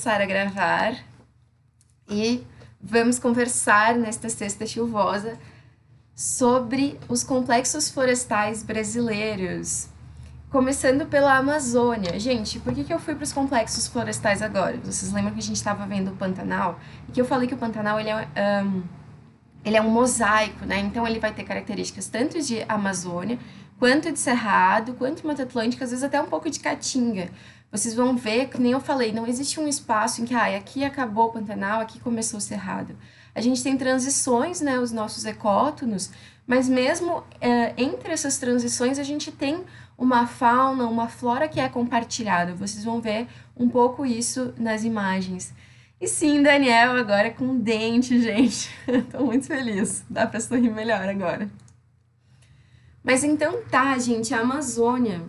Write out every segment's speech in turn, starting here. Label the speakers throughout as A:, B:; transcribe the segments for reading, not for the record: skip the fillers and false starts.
A: começar a gravar e vamos conversar nesta sexta chuvosa sobre os complexos florestais brasileiros. Começando pela Amazônia. Gente, por que eu fui para os complexos florestais agora? Vocês lembram que a gente estava vendo o Pantanal? E que eu falei que o Pantanal ele é um mosaico, né? Então ele vai ter características tanto de Amazônia, quanto de Cerrado, quanto Mata Atlântica, às vezes até um pouco de Caatinga. Vocês vão ver, que nem eu falei, não existe um espaço em que, aqui acabou o Pantanal, aqui começou o Cerrado. A gente tem transições, né, os nossos ecótonos, mas mesmo entre essas transições a gente tem uma fauna, uma flora que é compartilhada. Vocês vão ver um pouco isso nas imagens. E sim, Daniel agora com dente, gente. Tô muito feliz. Dá pra sorrir melhor agora. Mas então tá, gente, a Amazônia.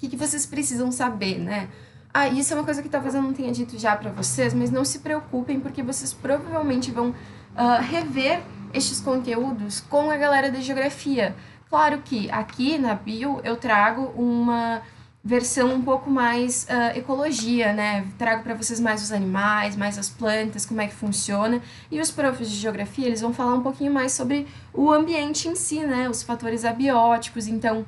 A: O que vocês precisam saber, né? Isso é uma coisa que talvez eu não tenha dito já pra vocês, mas não se preocupem, porque vocês provavelmente vão rever estes conteúdos com a galera da geografia. Claro que aqui na bio eu trago uma versão um pouco mais ecologia, né? Trago para vocês mais os animais, mais as plantas, como é que funciona. E os profs de geografia, eles vão falar um pouquinho mais sobre o ambiente em si, né? Os fatores abióticos, então,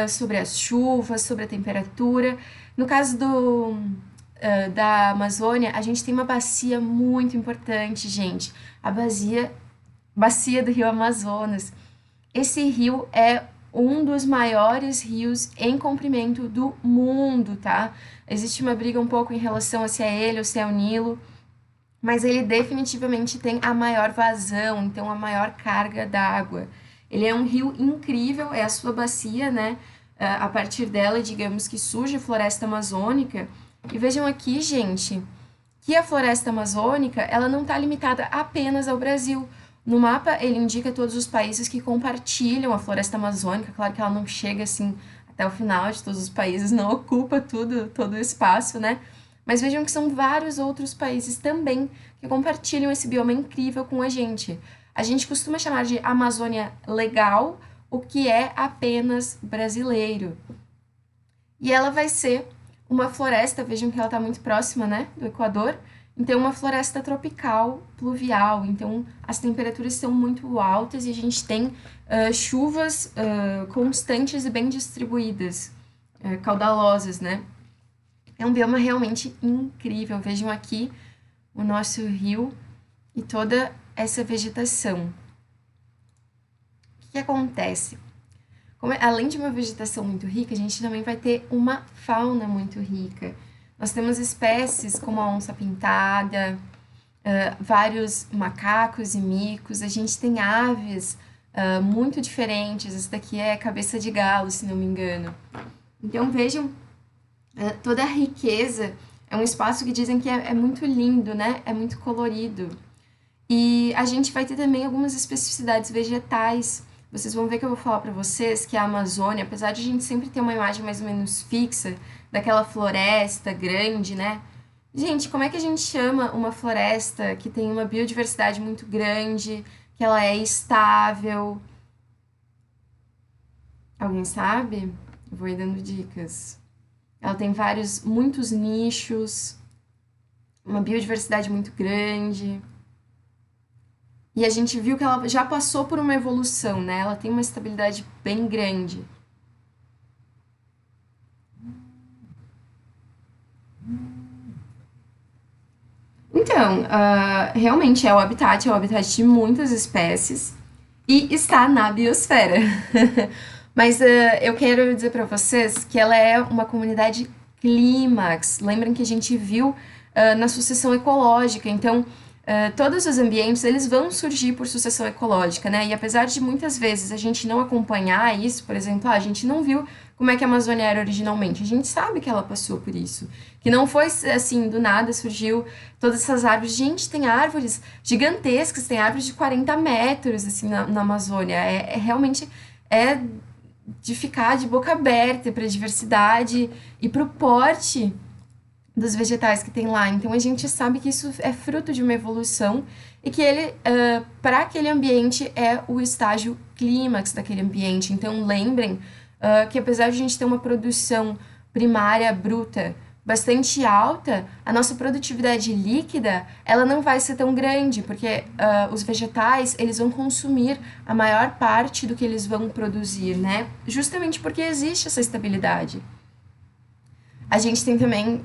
A: sobre as chuvas, sobre a temperatura. No caso da Amazônia, a gente tem uma bacia muito importante, gente. A bacia do Rio Amazonas. Esse rio é um dos maiores rios em comprimento do mundo, tá? Existe uma briga um pouco em relação a se é ele ou se é o Nilo, mas ele definitivamente tem a maior vazão, então a maior carga d'água. Ele é um rio incrível, é a sua bacia, né? A partir dela, digamos que surge a floresta amazônica. E vejam aqui, gente, que a floresta amazônica, ela não está limitada apenas ao Brasil. No mapa, ele indica todos os países que compartilham a floresta amazônica. Claro que ela não chega, assim, até o final de todos os países, não ocupa todo o espaço, né? Mas vejam que são vários outros países também que compartilham esse bioma incrível com a gente. A gente costuma chamar de Amazônia Legal, o que é apenas brasileiro. E ela vai ser uma floresta, vejam que ela está muito próxima, né, do Equador. Então, uma floresta tropical, pluvial. Então, as temperaturas são muito altas e a gente tem chuvas constantes e bem distribuídas, caudalosas, né? É um bioma realmente incrível. Vejam aqui o nosso rio e toda essa vegetação. O que acontece? Além de uma vegetação muito rica, a gente também vai ter uma fauna muito rica. Nós temos espécies como a onça-pintada, vários macacos e micos. A gente tem aves muito diferentes. Essa daqui é cabeça de galo, se não me engano. Então, vejam toda a riqueza. É um espaço que dizem que é muito lindo, né? É muito colorido. E a gente vai ter também algumas especificidades vegetais. Vocês vão ver que eu vou falar para vocês que a Amazônia, apesar de a gente sempre ter uma imagem mais ou menos fixa daquela floresta grande, né? Gente, como é que a gente chama uma floresta que tem uma biodiversidade muito grande, que ela é estável? Alguém sabe? Eu vou ir dando dicas. Ela tem muitos nichos, uma biodiversidade muito grande. E a gente viu que ela já passou por uma evolução, né? Ela tem uma estabilidade bem grande. Então, realmente é o habitat de muitas espécies e está na biosfera. Mas eu quero dizer para vocês que ela é uma comunidade clímax. Lembrem que a gente viu na sucessão ecológica. Então, todos os ambientes, eles vão surgir por sucessão ecológica, né? E apesar de muitas vezes a gente não acompanhar isso, por exemplo, a gente não viu como é que a Amazônia era originalmente. A gente sabe que ela passou por isso. Que não foi assim, do nada surgiu todas essas árvores. Gente, tem árvores gigantescas, tem árvores de 40 metros, assim, na Amazônia. Realmente de ficar de boca aberta para a diversidade e para o porte dos vegetais que tem lá. Então, a gente sabe que isso é fruto de uma evolução e que ele, para aquele ambiente, é o estágio clímax daquele ambiente. Então, lembrem que apesar de a gente ter uma produção primária bruta bastante alta, a nossa produtividade líquida, ela não vai ser tão grande, porque os vegetais, eles vão consumir a maior parte do que eles vão produzir, né? Justamente porque existe essa estabilidade. A gente tem também,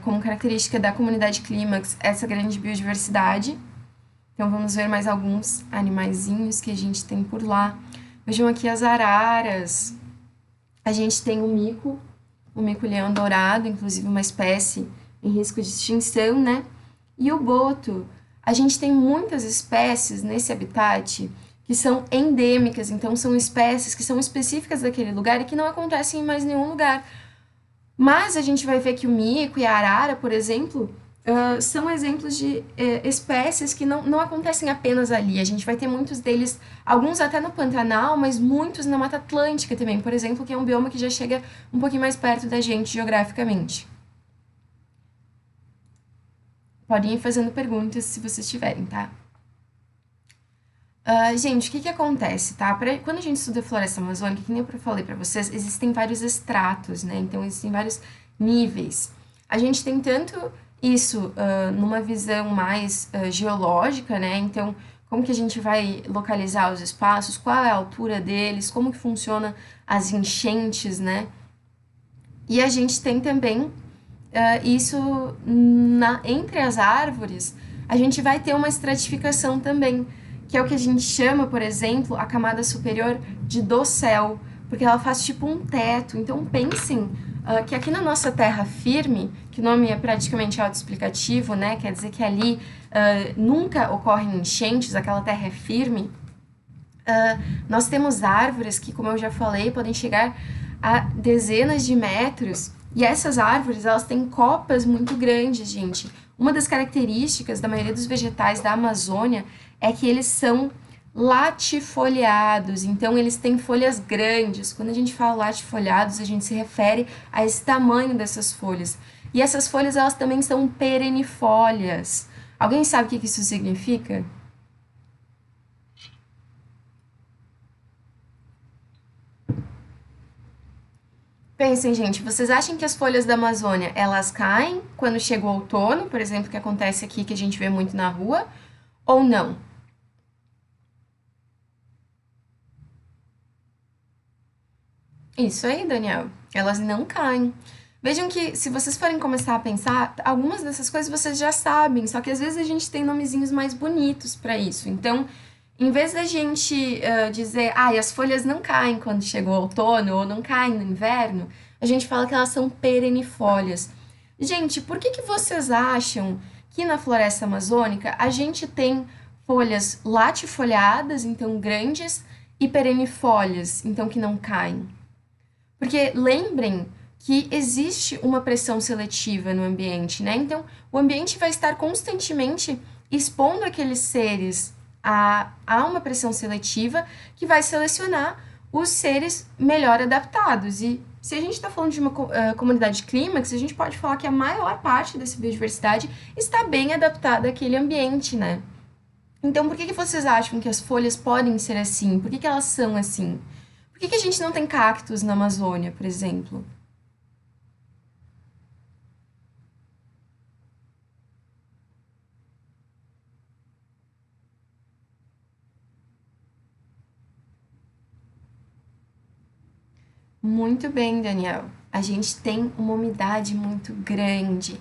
A: como característica da comunidade clímax, essa grande biodiversidade. Então, vamos ver mais alguns animaizinhos que a gente tem por lá. Vejam aqui as araras. A gente tem o mico-leão dourado, inclusive uma espécie em risco de extinção, né? E o boto. A gente tem muitas espécies nesse habitat que são endêmicas, então são espécies que são específicas daquele lugar e que não acontecem em mais nenhum lugar. Mas a gente vai ver que o mico e a arara, por exemplo, são exemplos de espécies que não acontecem apenas ali. A gente vai ter muitos deles, alguns até no Pantanal, mas muitos na Mata Atlântica também, por exemplo, que é um bioma que já chega um pouquinho mais perto da gente geograficamente. Podem ir fazendo perguntas se vocês tiverem, tá? Gente, o que acontece, tá? Quando a gente estuda floresta amazônica, que nem eu falei para vocês, existem vários estratos, né? Então, existem vários níveis. A gente tem tanto isso numa visão mais geológica, né? Então, como que a gente vai localizar os espaços, qual é a altura deles, como que funciona as enchentes, né? E a gente tem também isso entre as árvores, a gente vai ter uma estratificação também, que é o que a gente chama, por exemplo, a camada superior de dossel, porque ela faz tipo um teto. Então pensem que aqui na nossa terra firme, que o nome é praticamente autoexplicativo, né? Quer dizer que ali nunca ocorrem enchentes, aquela terra é firme. Nós temos árvores que, como eu já falei, podem chegar a dezenas de metros. E essas árvores, elas têm copas muito grandes, gente. Uma das características da maioria dos vegetais da Amazônia é que eles são latifoliados, então eles têm folhas grandes. Quando a gente fala latifoliados, a gente se refere a esse tamanho dessas folhas. E essas folhas, elas também são perennifólias. Alguém sabe o que isso significa? Pensem, gente, vocês acham que as folhas da Amazônia, elas caem quando chega o outono, por exemplo, que acontece aqui, que a gente vê muito na rua, ou não? Isso aí, Daniel. Elas não caem. Vejam que, se vocês forem começar a pensar, algumas dessas coisas vocês já sabem, só que às vezes a gente tem nomezinhos mais bonitos para isso. Então, em vez da gente dizer, as folhas não caem quando chega o outono ou não caem no inverno, a gente fala que elas são perennifólias. Gente, por que vocês acham que na floresta amazônica a gente tem folhas latifoliadas, então grandes, e perennifólias, então que não caem? Porque lembrem que existe uma pressão seletiva no ambiente, né? Então, o ambiente vai estar constantemente expondo aqueles seres a uma pressão seletiva que vai selecionar os seres melhor adaptados. E se a gente está falando de uma comunidade clímax, a gente pode falar que a maior parte dessa biodiversidade está bem adaptada àquele ambiente, né? Então, por que vocês acham que as folhas podem ser assim? Por que elas são assim? Por que a gente não tem cactos na Amazônia, por exemplo? Muito bem, Daniel. A gente tem uma umidade muito grande.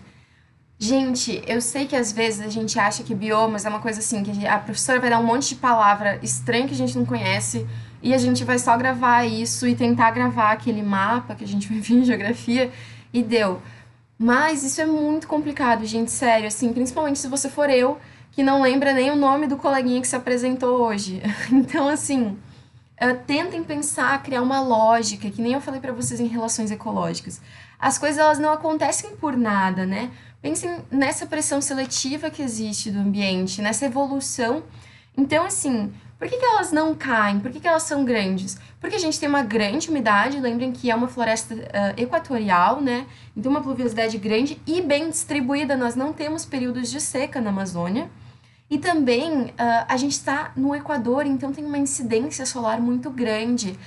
A: Gente, eu sei que às vezes a gente acha que biomas é uma coisa assim, que a professora vai dar um monte de palavra estranha que a gente não conhece e a gente vai só gravar isso e tentar gravar aquele mapa que a gente vai ver em geografia e deu. Mas isso é muito complicado, gente, sério, assim, principalmente se você for eu, que não lembra nem o nome do coleguinha que se apresentou hoje. Então, assim, tentem pensar, criar uma lógica, que nem eu falei para vocês em relações ecológicas. As coisas elas não acontecem por nada, né? Pensem nessa pressão seletiva que existe do ambiente, nessa evolução. Então, assim, por que elas não caem? Por que elas são grandes? Porque a gente tem uma grande umidade, lembrem que é uma floresta equatorial, né? Então, uma pluviosidade grande e bem distribuída. Nós não temos períodos de seca na Amazônia. E também a gente está no Equador, então tem uma incidência solar muito grande.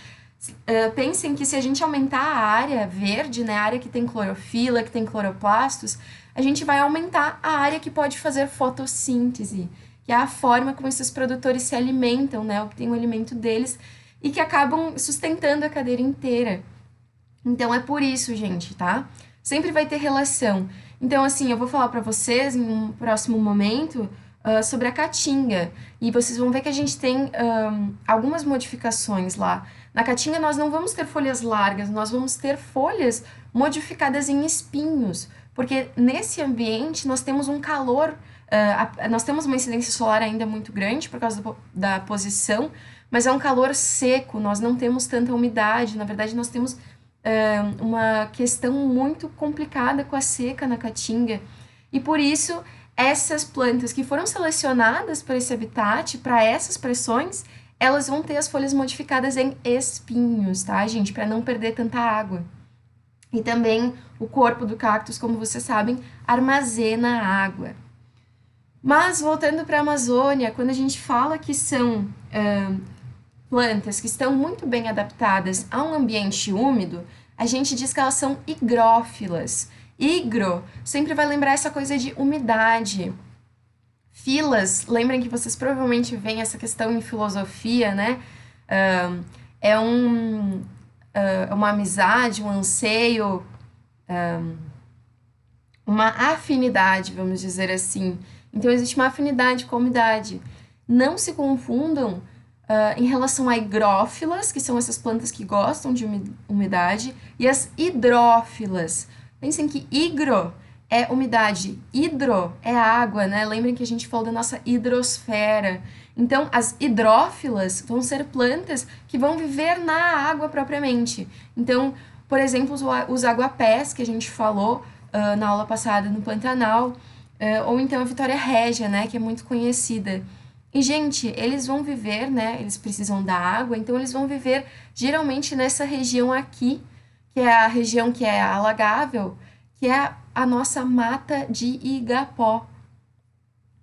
A: Pensem que se a gente aumentar a área verde, né, a área que tem clorofila, que tem cloroplastos, a gente vai aumentar a área que pode fazer fotossíntese, que é a forma como esses produtores se alimentam, né, obtêm o alimento deles e que acabam sustentando a cadeia inteira. Então é por isso, gente, tá? Sempre vai ter relação. Então, assim, eu vou falar para vocês em um próximo momento sobre a caatinga. E vocês vão ver que a gente tem algumas modificações lá. Na caatinga nós não vamos ter folhas largas, nós vamos ter folhas modificadas em espinhos. Porque nesse ambiente nós temos um calor, nós temos uma incidência solar ainda muito grande por causa da posição, mas é um calor seco, nós não temos tanta umidade. Na verdade, nós temos uma questão muito complicada com a seca na caatinga. E por isso, essas plantas que foram selecionadas para esse habitat, para essas pressões, elas vão ter as folhas modificadas em espinhos, tá, gente? Para não perder tanta água. E também o corpo do cactus, como vocês sabem, armazena água. Mas, voltando para a Amazônia, quando a gente fala que são plantas que estão muito bem adaptadas a um ambiente úmido, a gente diz que elas são higrófilas. Higro sempre vai lembrar essa coisa de umidade. Filas, lembrem que vocês provavelmente veem essa questão em filosofia, né? É uma amizade, um anseio, uma afinidade, vamos dizer assim. Então, existe uma afinidade com a umidade. Não se confundam em relação a higrófilas, que são essas plantas que gostam de umidade, e as hidrófilas. Pensem que higro é umidade, hidro é água, né? Lembrem que a gente falou da nossa hidrosfera. Então, as hidrófilas vão ser plantas que vão viver na água propriamente. Então, por exemplo, os aguapés, que a gente falou na aula passada no Pantanal, ou então a Vitória Régia, né? Que é muito conhecida. E, gente, eles vão viver, né? Eles precisam da água, então eles vão viver geralmente nessa região aqui, que é a região que é alagável, que é a nossa mata de igapó.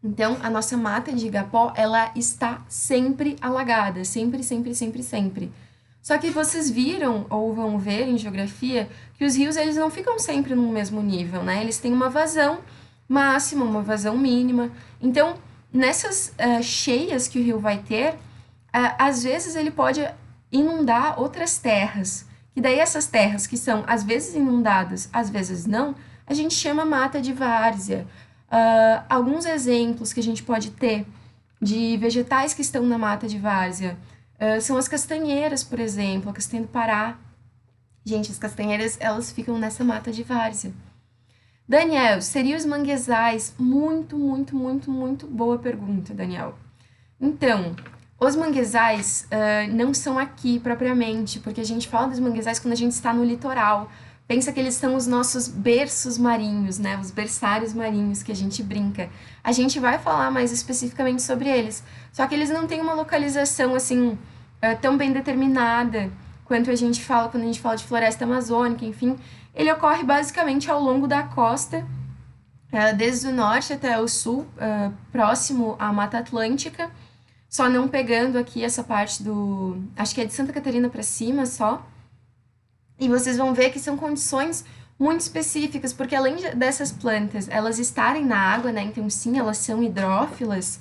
A: Então, a nossa mata de igapó, ela está sempre alagada, sempre, sempre, sempre, sempre. Só que vocês viram, ou vão ver em geografia, que os rios, eles não ficam sempre no mesmo nível, né? Eles têm uma vazão máxima, uma vazão mínima. Então, nessas cheias que o rio vai ter, às vezes ele pode inundar outras terras. E daí essas terras que são às vezes inundadas, às vezes não, a gente chama mata de várzea. Alguns exemplos que a gente pode ter de vegetais que estão na mata de várzea são as castanheiras, por exemplo, a castanha do Pará. Gente, as castanheiras, elas ficam nessa mata de várzea. Daniel, seriam os manguezais? Muito, muito, muito, muito boa pergunta, Daniel. Então, os manguezais não são aqui propriamente, porque a gente fala dos manguezais quando a gente está no litoral. Pensa que eles são os nossos berços marinhos, né? Os berçários marinhos que a gente brinca. A gente vai falar mais especificamente sobre eles. Só que eles não têm uma localização, assim, tão bem determinada quanto a gente fala quando a gente fala de floresta amazônica, enfim. Ele ocorre basicamente ao longo da costa, desde o norte até o sul, próximo à Mata Atlântica, só não pegando aqui essa parte do... acho que é de Santa Catarina para cima só. E vocês vão ver que são condições muito específicas, porque além dessas plantas elas estarem na água, né, então sim, elas são hidrófilas,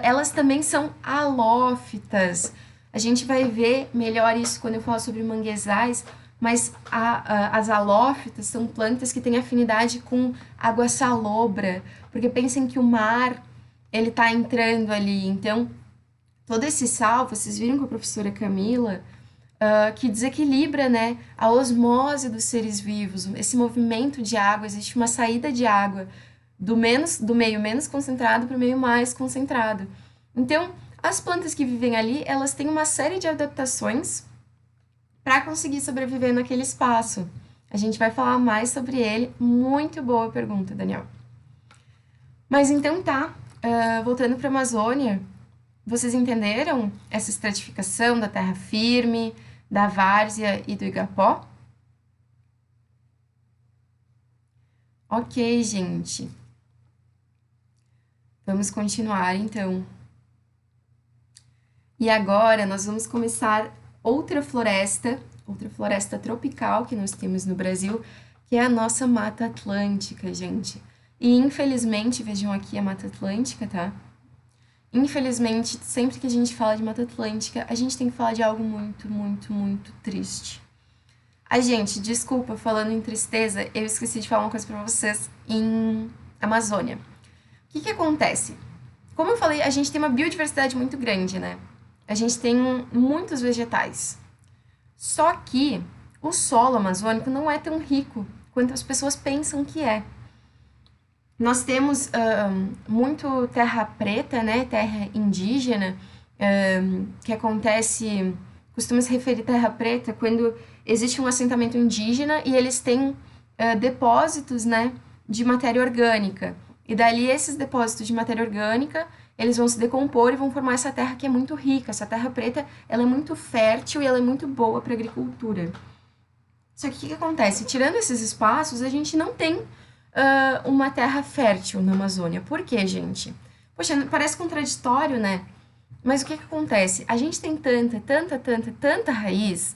A: elas também são halófitas. A gente vai ver melhor isso quando eu falar sobre manguezais, mas as halófitas são plantas que têm afinidade com água salobra, porque pensem que o mar, ele tá entrando ali, então todo esse sal, vocês viram com a professora Camila, que desequilibra, né, a osmose dos seres vivos, esse movimento de água, existe uma saída de água do meio menos concentrado para o meio mais concentrado. Então, as plantas que vivem ali, elas têm uma série de adaptações para conseguir sobreviver naquele espaço. A gente vai falar mais sobre ele. Muito boa pergunta, Daniel. Mas então tá, voltando para a Amazônia, vocês entenderam essa estratificação da terra firme, da várzea e do igapó? Ok, gente. Vamos continuar, então. E agora nós vamos começar outra floresta tropical que nós temos no Brasil, que é a nossa Mata Atlântica, gente. E infelizmente, vejam aqui a Mata Atlântica, tá? Infelizmente, sempre que a gente fala de Mata Atlântica, a gente tem que falar de algo muito, muito, muito triste. Ai, gente, desculpa, falando em tristeza, eu esqueci de falar uma coisa pra vocês em Amazônia. O que que acontece? Como eu falei, a gente tem uma biodiversidade muito grande, né? A gente tem muitos vegetais. Só que o solo amazônico não é tão rico quanto as pessoas pensam que é. Nós temos muito terra preta, né? Terra indígena, que acontece, costuma se referir terra preta quando existe um assentamento indígena e eles têm depósitos, né, de matéria orgânica. E dali esses depósitos de matéria orgânica, eles vão se decompor e vão formar essa terra que é muito rica. Essa terra preta, ela é muito fértil e ela é muito boa para agricultura. Só que o que acontece? Tirando esses espaços, a gente não tem uma terra fértil na Amazônia. Por quê, gente? Poxa, parece contraditório, né? Mas o que acontece? A gente tem tanta raiz,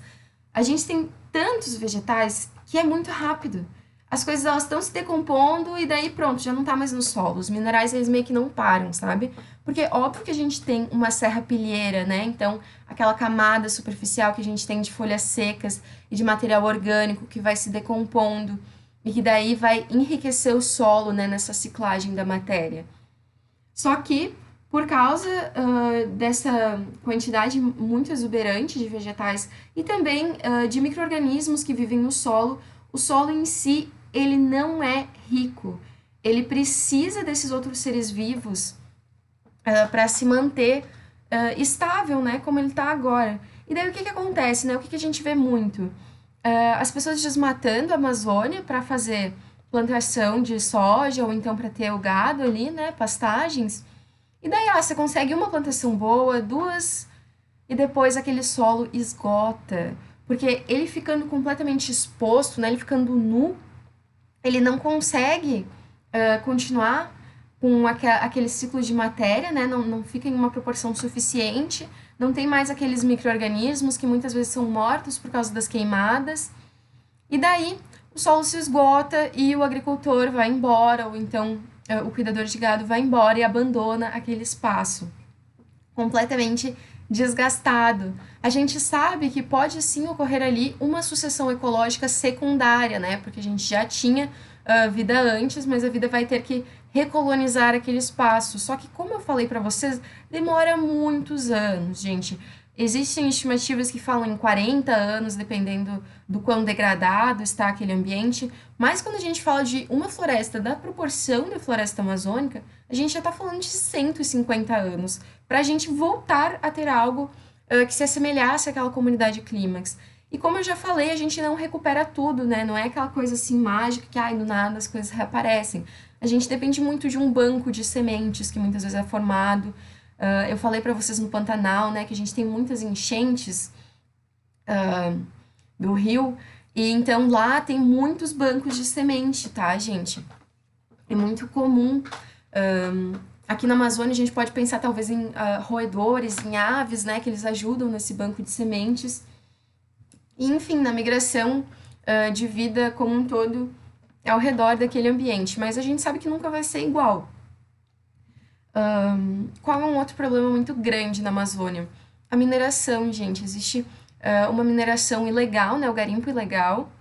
A: a gente tem tantos vegetais que é muito rápido. As coisas elas estão se decompondo e daí pronto, já não tá mais no solo. Os minerais eles meio que não param, sabe? Porque óbvio que a gente tem uma serrapilheira, né? Então, aquela camada superficial que a gente tem de folhas secas e de material orgânico que vai se decompondo e que daí vai enriquecer o solo, né, nessa ciclagem da matéria. Só que, por causa dessa quantidade muito exuberante de vegetais e também de micro-organismos que vivem no solo, o solo em si, ele não é rico. Ele precisa desses outros seres vivos para se manter estável, né, como ele está agora. E daí o que acontece, né? O que a gente vê muito? As pessoas desmatando a Amazônia para fazer plantação de soja ou então para ter o gado ali, né, pastagens. E daí, você consegue uma plantação boa, duas, e depois aquele solo esgota. Porque ele ficando completamente exposto, né, ele ficando nu, ele não consegue continuar com aquele ciclo de matéria, né, não fica em uma proporção suficiente, não tem mais aqueles micro-organismos que muitas vezes são mortos por causa das queimadas. E daí, o solo se esgota e o agricultor vai embora, ou então o cuidador de gado vai embora e abandona aquele espaço completamente desgastado. A gente sabe que pode sim ocorrer ali uma sucessão ecológica secundária, né? Porque a gente já tinha vida antes, mas a vida vai ter que recolonizar aquele espaço. Só que, como eu falei para vocês, demora muitos anos, gente. Existem estimativas que falam em 40 anos, dependendo do quão degradado está aquele ambiente, mas quando a gente fala de uma floresta da proporção da floresta amazônica, a gente já está falando de 150 anos, para a gente voltar a ter algo que se assemelhasse àquela comunidade clímax. E como eu já falei, a gente não recupera tudo, né? Não é aquela coisa assim mágica que, ai, do nada as coisas reaparecem. A gente depende muito de um banco de sementes que muitas vezes é formado. Eu falei para vocês no Pantanal, né, que a gente tem muitas enchentes do rio, e então lá tem muitos bancos de semente, tá, gente? É muito comum. Aqui na Amazônia a gente pode pensar talvez em roedores, em aves, né, que eles ajudam nesse banco de sementes. E, enfim, na migração de vida como um todo ao redor daquele ambiente. Mas a gente sabe que nunca vai ser igual. Qual é um outro problema muito grande na Amazônia? A mineração, gente. Existe uma mineração ilegal, né, o garimpo ilegal,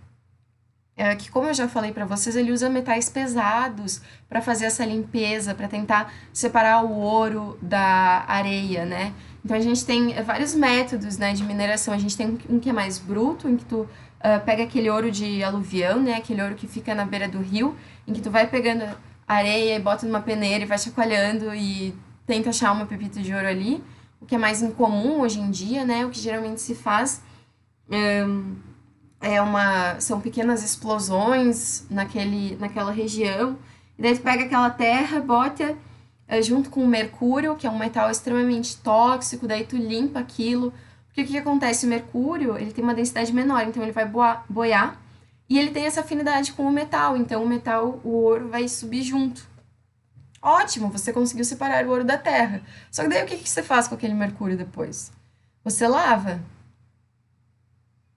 A: que, como eu já falei para vocês, ele usa metais pesados para fazer essa limpeza, para tentar separar o ouro da areia, né? Então a gente tem vários métodos, né, de mineração. A gente tem um que é mais bruto, em que tu pega aquele ouro de aluvião, né, aquele ouro que fica na beira do rio, em que tu vai pegando areia e bota numa peneira e vai chacoalhando e tenta achar uma pepita de ouro ali, o que é mais incomum hoje em dia, né? O que geralmente se faz são pequenas explosões naquela região, e daí tu pega aquela terra, bota junto com o mercúrio, que é um metal extremamente tóxico, daí tu limpa aquilo, porque o que acontece? O mercúrio, ele tem uma densidade menor, então ele vai boiar, e ele tem essa afinidade com o metal, então o ouro vai subir junto. Ótimo, você conseguiu separar o ouro da terra. Só que daí o que você faz com aquele mercúrio depois? Você lava?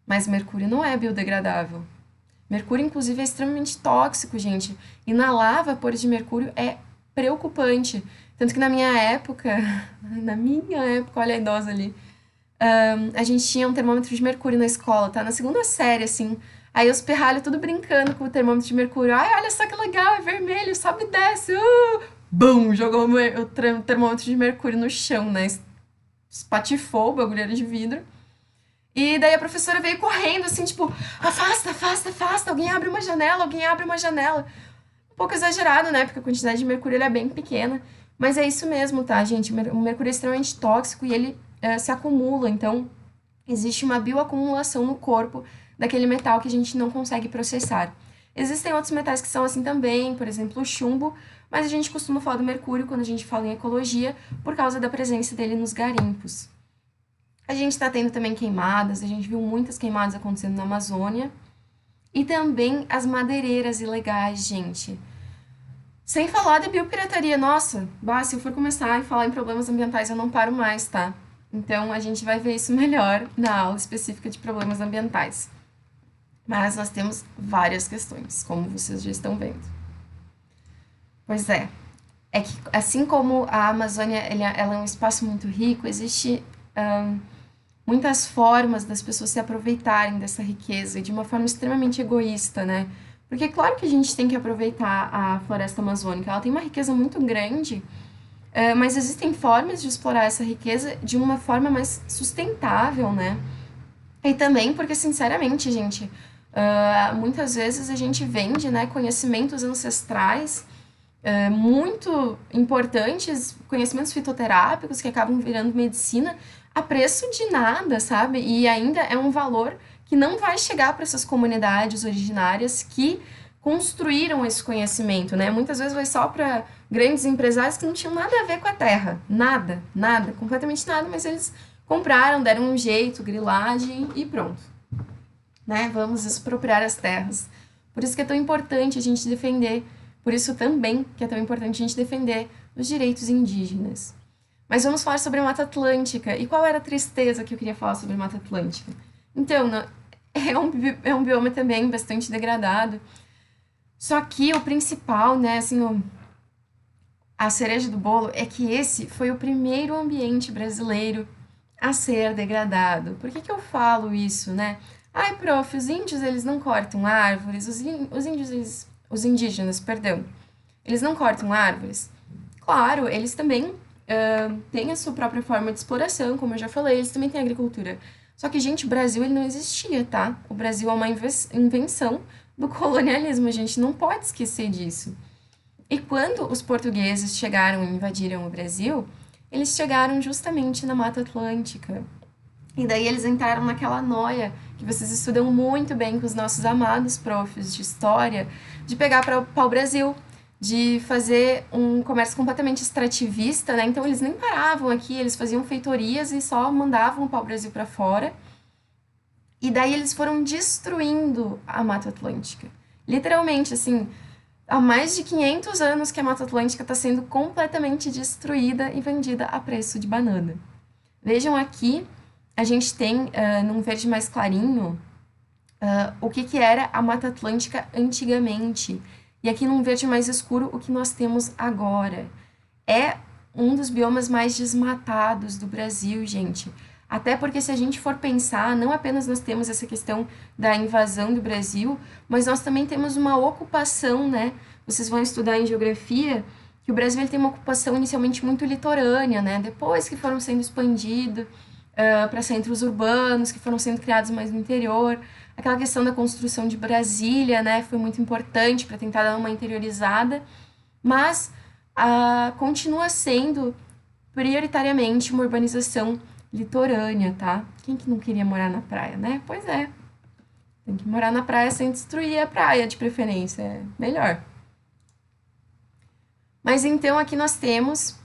A: Mas mercúrio não é biodegradável. Mercúrio, inclusive, é extremamente tóxico, gente. Inalar vapores de mercúrio é preocupante. Tanto que na minha época, olha a idosa ali, a gente tinha um termômetro de mercúrio na escola, tá? Na segunda série, assim. Aí os pirralhos tudo brincando com o termômetro de mercúrio. Ai, olha só que legal, é vermelho, sobe e desce. Bum! Jogou o termômetro de mercúrio no chão, né? Espatifou o bagulho era de vidro. E daí a professora veio correndo, assim, tipo, afasta, afasta, afasta, alguém abre uma janela, alguém abre uma janela. Um pouco exagerado, né? Porque a quantidade de mercúrio ele é bem pequena. Mas é isso mesmo, tá, gente? O mercúrio é extremamente tóxico e ele se acumula. Então, existe uma bioacumulação no corpo daquele metal que a gente não consegue processar. Existem outros metais que são assim também, por exemplo, o chumbo, mas a gente costuma falar do mercúrio quando a gente fala em ecologia, por causa da presença dele nos garimpos. A gente está tendo também queimadas, a gente viu muitas queimadas acontecendo na Amazônia. E também as madeireiras ilegais, gente. Sem falar da biopirataria. Nossa, se eu for começar a falar em problemas ambientais, eu não paro mais, tá? Então, a gente vai ver isso melhor na aula específica de problemas ambientais. Mas nós temos várias questões, como vocês já estão vendo. Pois é que assim como a Amazônia ela é um espaço muito rico, existe muitas formas das pessoas se aproveitarem dessa riqueza e de uma forma extremamente egoísta, né? Porque é claro que a gente tem que aproveitar a floresta amazônica, ela tem uma riqueza muito grande, mas existem formas de explorar essa riqueza de uma forma mais sustentável, né? E também porque, sinceramente, gente, muitas vezes a gente vende, né, conhecimentos ancestrais muito importantes, conhecimentos fitoterápicos que acabam virando medicina a preço de nada, sabe? E ainda é um valor que não vai chegar para essas comunidades originárias que construíram esse conhecimento, né? Muitas vezes vai só para grandes empresários que não tinham nada a ver com a terra, nada, nada, completamente nada, mas eles compraram, deram um jeito, grilagem e pronto, né? Vamos expropriar as terras. Por isso que é tão importante a gente defender, por isso também que é tão importante a gente defender os direitos indígenas. Mas vamos falar sobre a Mata Atlântica. E qual era a tristeza que eu queria falar sobre a Mata Atlântica? Então, é um bioma também bastante degradado. Só que o principal, né, assim, a cereja do bolo é que esse foi o primeiro ambiente brasileiro a ser degradado. Por que eu falo isso, né? Ai, prof, os índios, eles não cortam árvores, os indígenas, perdão, eles não cortam árvores. Claro, eles também têm a sua própria forma de exploração, como eu já falei, eles também têm agricultura. Só que, gente, o Brasil ele não existia, tá? O Brasil é uma invenção do colonialismo, a gente não pode esquecer disso. E quando os portugueses chegaram e invadiram o Brasil, eles chegaram justamente na Mata Atlântica. E daí eles entraram naquela noia que vocês estudam muito bem com os nossos amados profs de história, de pegar para o pau-brasil, de fazer um comércio completamente extrativista, né? Então eles nem paravam aqui, eles faziam feitorias e só mandavam o pau-brasil para fora. E daí eles foram destruindo a Mata Atlântica. Literalmente, assim, há mais de 500 anos que a Mata Atlântica está sendo completamente destruída e vendida a preço de banana. Vejam aqui, a gente tem, num verde mais clarinho, o que era a Mata Atlântica antigamente. E aqui num verde mais escuro, o que nós temos agora. É um dos biomas mais desmatados do Brasil, gente. Até porque se a gente for pensar, não apenas nós temos essa questão da invasão do Brasil, mas nós também temos uma ocupação, né? Vocês vão estudar em geografia que o Brasil ele tem uma ocupação inicialmente muito litorânea, né? Depois que foram sendo expandidos para centros urbanos, que foram sendo criados mais no interior. Aquela questão da construção de Brasília, né? Foi muito importante para tentar dar uma interiorizada, mas continua sendo prioritariamente uma urbanização litorânea, tá? Quem que não queria morar na praia, né? Pois é. Tem que morar na praia sem destruir a praia, de preferência. É melhor. Mas então aqui nós temos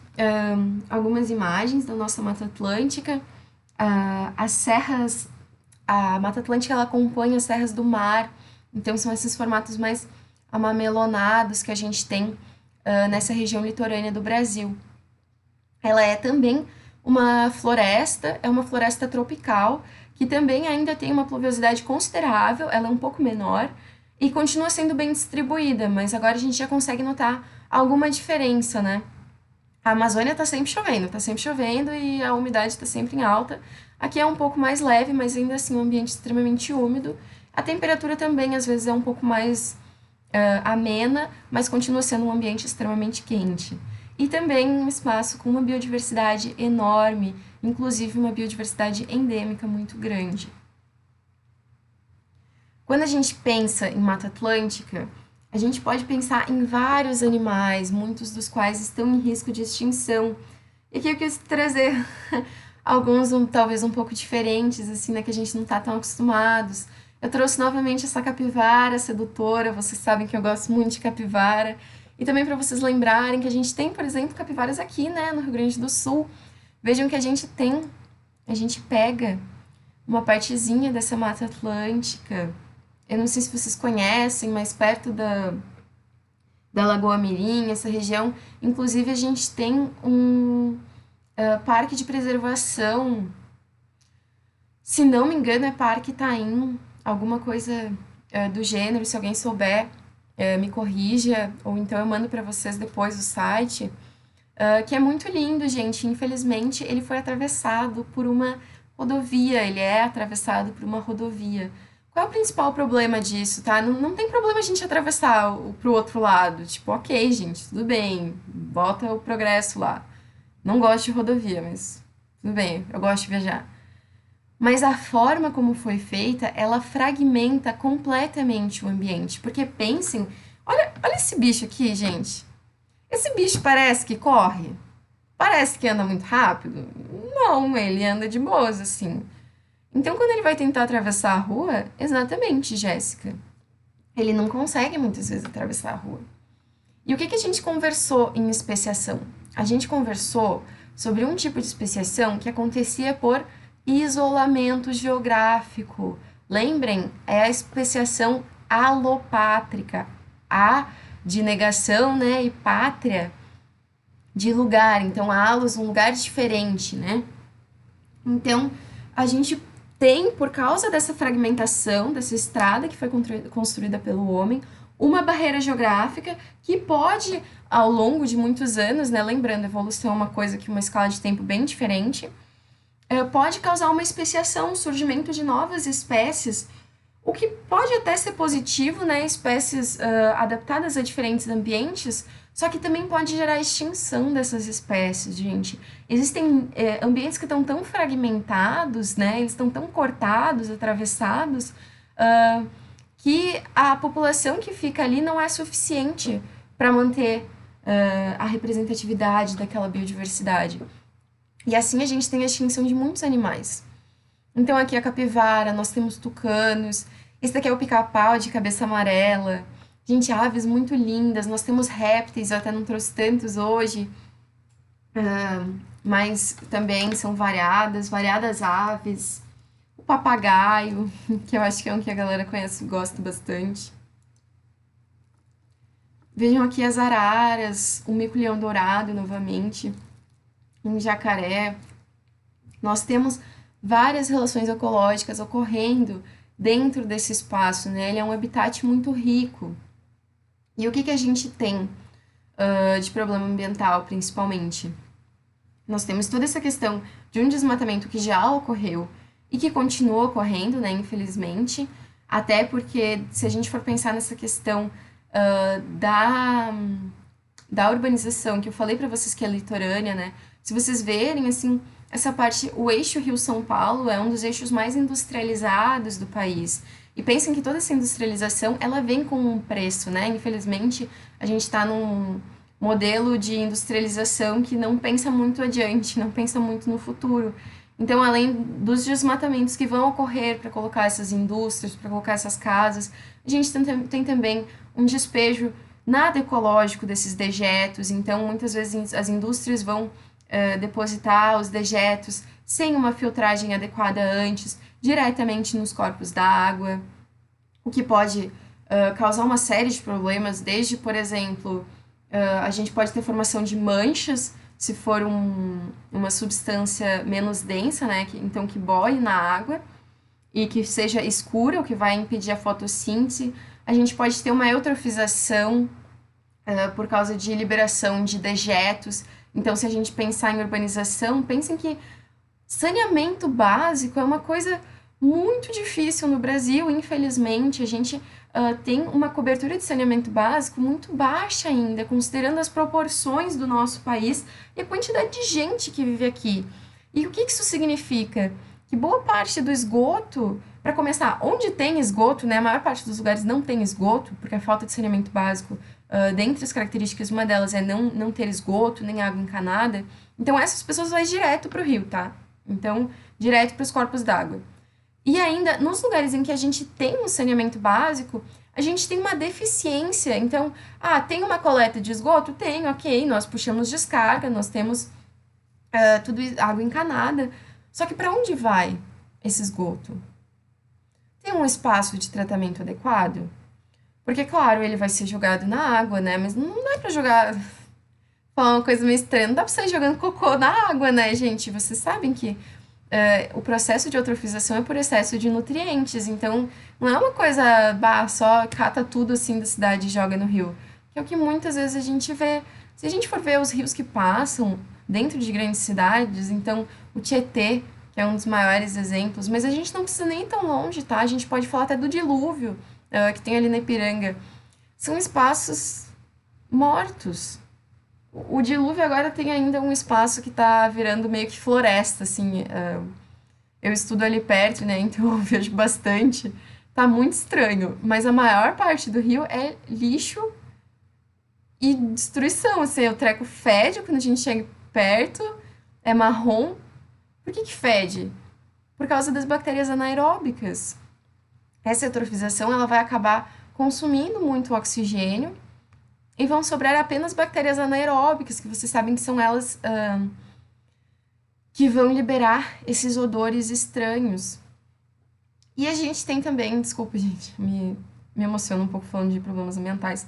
A: algumas imagens da nossa Mata Atlântica. As serras, a Mata Atlântica ela acompanha as serras do mar, então são esses formatos mais amamelonados que a gente tem nessa região litorânea do Brasil. Ela é também uma floresta, é uma floresta tropical que também ainda tem uma pluviosidade considerável, ela é um pouco menor e continua sendo bem distribuída, mas agora a gente já consegue notar alguma diferença, né? A Amazônia tá sempre chovendo e a umidade está sempre em alta. Aqui é um pouco mais leve, mas ainda assim um ambiente extremamente úmido. A temperatura também às vezes é um pouco mais amena, mas continua sendo um ambiente extremamente quente. E também um espaço com uma biodiversidade enorme, inclusive uma biodiversidade endêmica muito grande. Quando a gente pensa em Mata Atlântica, a gente pode pensar em vários animais, muitos dos quais estão em risco de extinção. E aqui eu quis trazer alguns talvez um pouco diferentes, assim, né, que a gente não está tão acostumados. Eu trouxe novamente essa capivara sedutora, vocês sabem que eu gosto muito de capivara. E também para vocês lembrarem que a gente tem, por exemplo, capivaras aqui, né, no Rio Grande do Sul. Vejam que a gente pega uma partezinha dessa Mata Atlântica. Eu não sei se vocês conhecem, mas perto da Lagoa Mirim, essa região, inclusive a gente tem um parque de preservação, se não me engano é Parque Taim, alguma coisa do gênero, se alguém souber, me corrija, ou então eu mando para vocês depois o site, que é muito lindo, gente. Infelizmente, ele foi atravessado por uma rodovia, ele é atravessado por uma rodovia. Qual é o principal problema disso, tá? Não tem problema a gente atravessar pro outro lado. Tipo, ok, gente, tudo bem, bota o progresso lá. Não gosto de rodovia, mas tudo bem, eu gosto de viajar. Mas a forma como foi feita, ela fragmenta completamente o ambiente. Porque pensem, olha esse bicho aqui, gente. Esse bicho parece que corre? Parece que anda muito rápido? Não, ele anda de boas, assim. Então, quando ele vai tentar atravessar a rua, exatamente, Jéssica, ele não consegue muitas vezes atravessar a rua. E o que a gente conversou em especiação? A gente conversou sobre um tipo de especiação que acontecia por isolamento geográfico. Lembrem, é a especiação alopátrica. A de negação, né, e pátria de lugar. Então, alos, um lugar diferente, né? Então, a gente tem, por causa dessa fragmentação, dessa estrada que foi construída pelo homem, uma barreira geográfica que pode, ao longo de muitos anos, né, lembrando, evolução é uma coisa que uma escala de tempo bem diferente, pode causar uma especiação, um surgimento de novas espécies, o que pode até ser positivo, né, espécies adaptadas a diferentes ambientes, só que também pode gerar extinção dessas espécies, gente. Existem ambientes que estão tão fragmentados, né, eles estão tão cortados, atravessados, que a população que fica ali não é suficiente para manter a representatividade daquela biodiversidade. E assim a gente tem a extinção de muitos animais. Então aqui a capivara, nós temos tucanos, esse daqui é o pica-pau de cabeça amarela. Gente, aves muito lindas, nós temos répteis, eu até não trouxe tantos hoje, mas também são variadas aves. O papagaio, que eu acho que é um que a galera conhece e gosta bastante. Vejam aqui as araras, o mico-leão dourado novamente, um jacaré. Nós temos várias relações ecológicas ocorrendo dentro desse espaço, né? Ele é um habitat muito rico. E o que a gente tem de problema ambiental, principalmente? Nós temos toda essa questão de um desmatamento que já ocorreu e que continua ocorrendo, né, infelizmente, até porque, se a gente for pensar nessa questão da urbanização, que eu falei para vocês que é litorânea, né, se vocês verem, assim, essa parte, o eixo Rio-São Paulo é um dos eixos mais industrializados do país. E pensem que toda essa industrialização, ela vem com um preço, né? Infelizmente, a gente está num modelo de industrialização que não pensa muito adiante, não pensa muito no futuro. Então, além dos desmatamentos que vão ocorrer para colocar essas indústrias, para colocar essas casas, a gente tem também um despejo nada ecológico desses dejetos. Então, muitas vezes as indústrias vão depositar os dejetos sem uma filtragem adequada antes, diretamente nos corpos d'água, o que pode causar uma série de problemas, desde, por exemplo, a gente pode ter formação de manchas, se for uma substância menos densa, né, então que boie na água, e que seja escura, o que vai impedir a fotossíntese. A gente pode ter uma eutrofização por causa de liberação de dejetos. Então, se a gente pensar em urbanização, pensem que saneamento básico é uma coisa muito difícil no Brasil, infelizmente. A gente tem uma cobertura de saneamento básico muito baixa ainda, considerando as proporções do nosso país e a quantidade de gente que vive aqui. E o que isso significa? Que boa parte do esgoto, para começar, onde tem esgoto, né, a maior parte dos lugares não tem esgoto, porque a falta de saneamento básico, dentre as características, uma delas é não ter esgoto, nem água encanada. Então, essas pessoas vão direto para o rio, tá? Então, direto para os corpos d'água. E ainda, nos lugares em que a gente tem um saneamento básico, a gente tem uma deficiência. Então, tem uma coleta de esgoto? Tem, ok, nós puxamos descarga, nós temos tudo água encanada. Só que para onde vai esse esgoto? Tem um espaço de tratamento adequado? Porque, claro, ele vai ser jogado na água, né? Mas não dá pra jogar. Falar uma coisa meio estranha, não dá pra sair jogando cocô na água, né, gente? Vocês sabem que o processo de eutrofização é por excesso de nutrientes, então não é uma coisa, só cata tudo assim da cidade e joga no rio. Que é o que muitas vezes a gente vê. Se a gente for ver os rios que passam dentro de grandes cidades, então o Tietê, que é um dos maiores exemplos, mas a gente não precisa nem ir tão longe, tá? A gente pode falar até do dilúvio, que tem ali na Ipiranga. São espaços mortos. O dilúvio agora tem ainda um espaço que tá virando meio que floresta, assim. Eu estudo ali perto, né? Então eu vejo bastante. Tá muito estranho. Mas a maior parte do rio é lixo e destruição. Assim, o treco fede quando a gente chega perto. É marrom. Por que fede? Por causa das bactérias anaeróbicas. Essa eutrofização ela vai acabar consumindo muito oxigênio e vão sobrar apenas bactérias anaeróbicas, que vocês sabem que são elas que vão liberar esses odores estranhos. E a gente tem também, desculpa, gente, me emociona um pouco falando de problemas ambientais.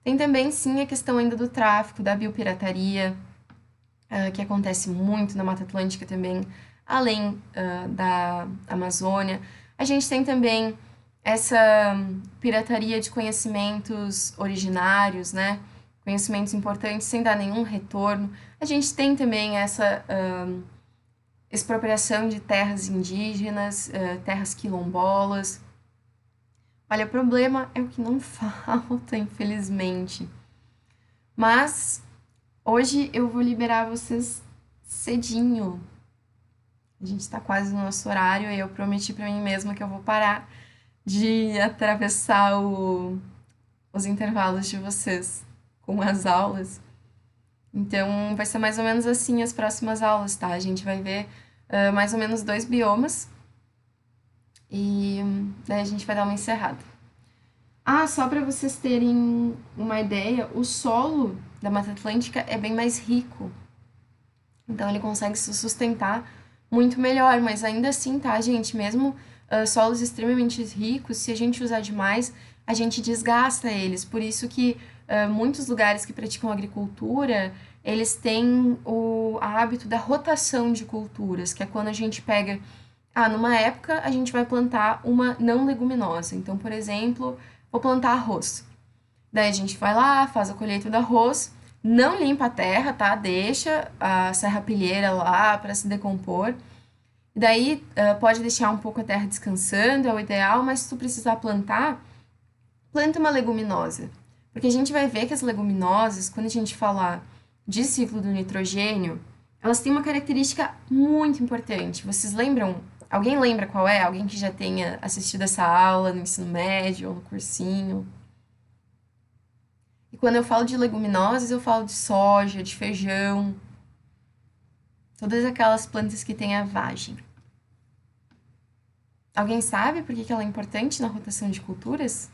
A: Tem também, sim, a questão ainda do tráfico, da biopirataria, que acontece muito na Mata Atlântica também, além da Amazônia. A gente tem também essa pirataria de conhecimentos originários, né? Conhecimentos importantes sem dar nenhum retorno. A gente tem também essa expropriação de terras indígenas, terras quilombolas. Olha, o problema é o que não falta, infelizmente. Mas hoje eu vou liberar vocês cedinho. A gente tá quase no nosso horário e eu prometi pra mim mesma que eu vou parar de atravessar os intervalos de vocês com as aulas. Então, vai ser mais ou menos assim as próximas aulas, tá? A gente vai ver mais ou menos 2 biomas e daí a gente vai dar uma encerrada. Só para vocês terem uma ideia, o solo da Mata Atlântica é bem mais rico. Então, ele consegue se sustentar muito melhor, mas ainda assim, tá, gente? Mesmo solos extremamente ricos, se a gente usar demais, a gente desgasta eles. Por isso que muitos lugares que praticam agricultura, eles têm o hábito da rotação de culturas, que é quando a gente pega... numa época a gente vai plantar uma não leguminosa. Então, por exemplo, vou plantar arroz. Daí a gente vai lá, faz a colheita do arroz, não limpa a terra, tá? Deixa a serrapilheira lá para se decompor. E daí pode deixar um pouco a terra descansando, é o ideal, mas se tu precisar plantar, planta uma leguminosa. Porque a gente vai ver que as leguminosas, quando a gente falar de ciclo do nitrogênio, elas têm uma característica muito importante. Vocês lembram? Alguém lembra qual é? Alguém que já tenha assistido essa aula no ensino médio ou no cursinho? E quando eu falo de leguminosas, eu falo de soja, de feijão, todas aquelas plantas que têm a vagem. Alguém sabe por que ela é importante na rotação de culturas?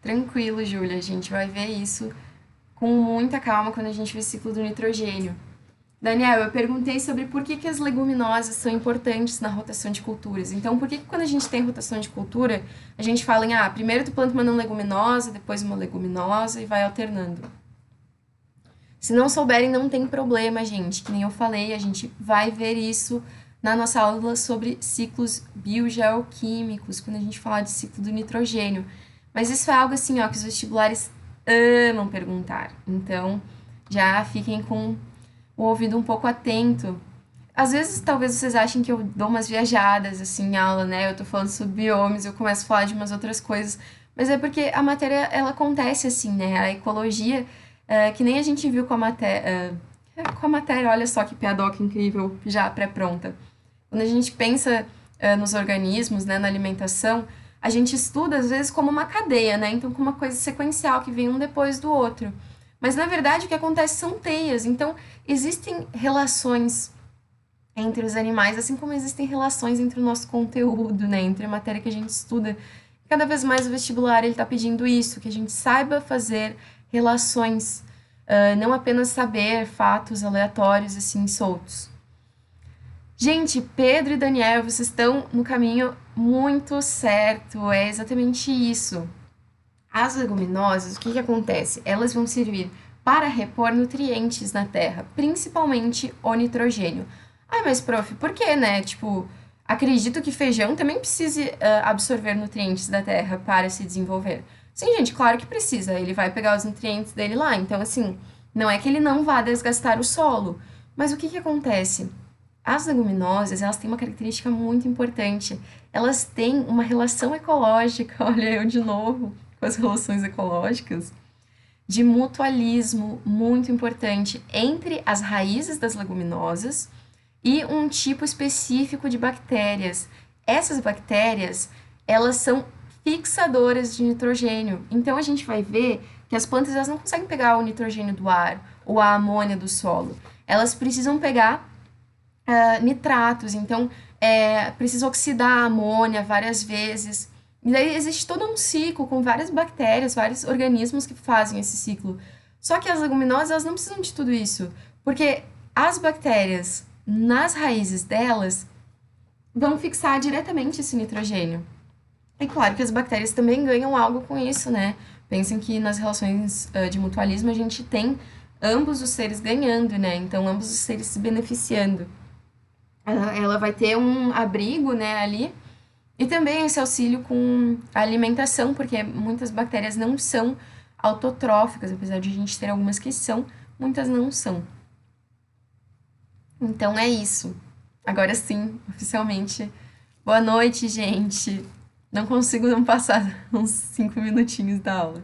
A: Tranquilo, Júlia, a gente vai ver isso com muita calma quando a gente vê o ciclo do nitrogênio. Daniel, eu perguntei sobre por que as leguminosas são importantes na rotação de culturas. Então, por que quando a gente tem rotação de cultura, a gente fala em, primeiro tu planta uma não leguminosa, depois uma leguminosa e vai alternando? Se não souberem, não tem problema, gente. Que nem eu falei, a gente vai ver isso na nossa aula sobre ciclos biogeoquímicos, quando a gente falar de ciclo do nitrogênio. Mas isso é algo assim, ó, que os vestibulares amam perguntar. Então, já fiquem com o ouvido um pouco atento. Às vezes, talvez vocês achem que eu dou umas viajadas, assim, em aula, né? Eu tô falando sobre biomas, eu começo a falar de umas outras coisas. Mas é porque a matéria, ela acontece assim, né? A ecologia, que nem a gente viu com a matéria, olha só que piadoca incrível, já pré-pronta. Quando a gente pensa nos organismos, né, na alimentação, a gente estuda às vezes como uma cadeia, né? Então, como uma coisa sequencial que vem um depois do outro. Mas na verdade o que acontece são teias. Então, existem relações entre os animais, assim como existem relações entre o nosso conteúdo, né? Entre a matéria que a gente estuda. Cada vez mais o vestibular ele está pedindo isso, que a gente saiba fazer relações, não apenas saber fatos aleatórios assim soltos. Gente, Pedro e Daniel, vocês estão no caminho muito certo, é exatamente isso. As leguminosas, o que que acontece? Elas vão servir para repor nutrientes na terra, principalmente o nitrogênio. Ah, mas prof, por quê, né? Tipo, acredito que feijão também precise absorver nutrientes da terra para se desenvolver. Sim, gente, claro que precisa. Ele vai pegar os nutrientes dele lá. Então, assim, não é que ele não vá desgastar o solo. Mas o que que acontece? As leguminosas, elas têm uma característica muito importante. Elas têm uma relação ecológica, olha eu de novo, com as relações ecológicas, de mutualismo muito importante entre as raízes das leguminosas e um tipo específico de bactérias. Essas bactérias, elas são fixadoras de nitrogênio. Então a gente vai ver que as plantas elas não conseguem pegar o nitrogênio do ar ou a amônia do solo. Elas precisam pegar nitratos, então precisa oxidar a amônia várias vezes. E daí existe todo um ciclo com várias bactérias, vários organismos que fazem esse ciclo. Só que as leguminosas elas não precisam de tudo isso, porque as bactérias nas raízes delas vão fixar diretamente esse nitrogênio. É claro que as bactérias também ganham algo com isso, né? Pensem que nas relações de mutualismo a gente tem ambos os seres ganhando, né? Então ambos os seres se beneficiando. Ela vai ter um abrigo, né, ali, e também esse auxílio com a alimentação, porque muitas bactérias não são autotróficas, apesar de a gente ter algumas que são, muitas não são. Então é isso. Agora sim, oficialmente. Boa noite, gente. Não consigo não passar uns 5 minutinhos da aula.